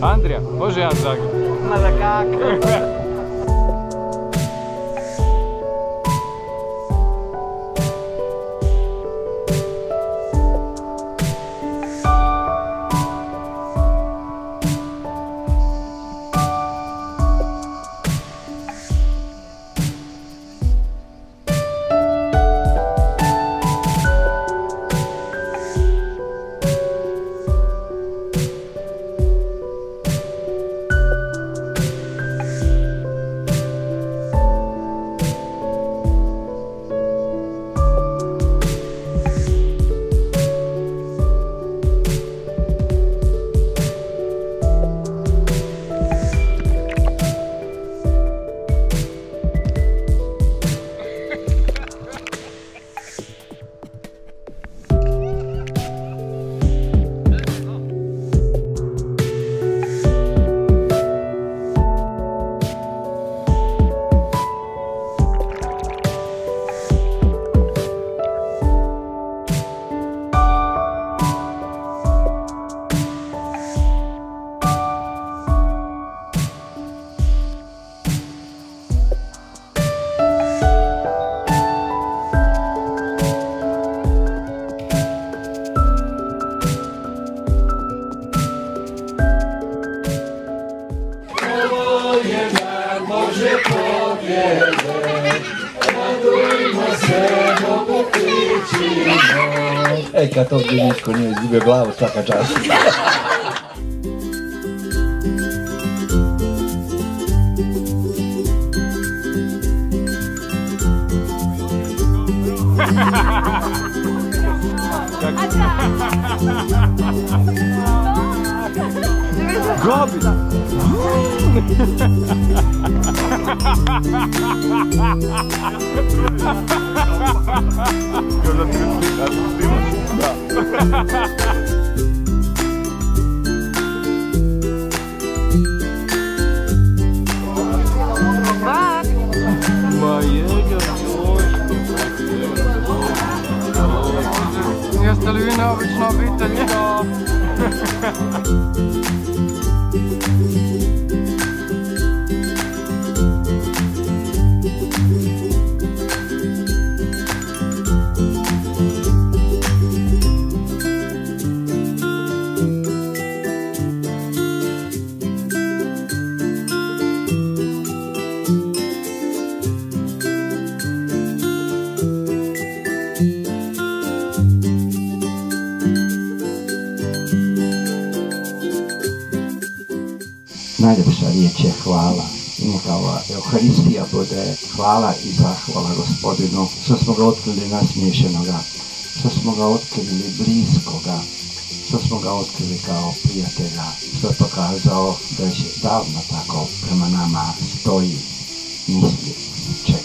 Andrija, može jedan Zagreb? Ma da kako? Ej, kad to Diničko nije izgubio glavu, svaka čast. Gabi! Ma jega, jeste li vi neobična obitelj? Najljepša riječ je hvala. Neka ova Euharistija bude hvala i zahvala Gospodinu što smo ga otkrili nasmiješenoga, što smo ga otkrili bliskoga, što smo ga otkrili kao prijatelja, što je pokazao da je davno tako prema nama stoji, misli, čeka.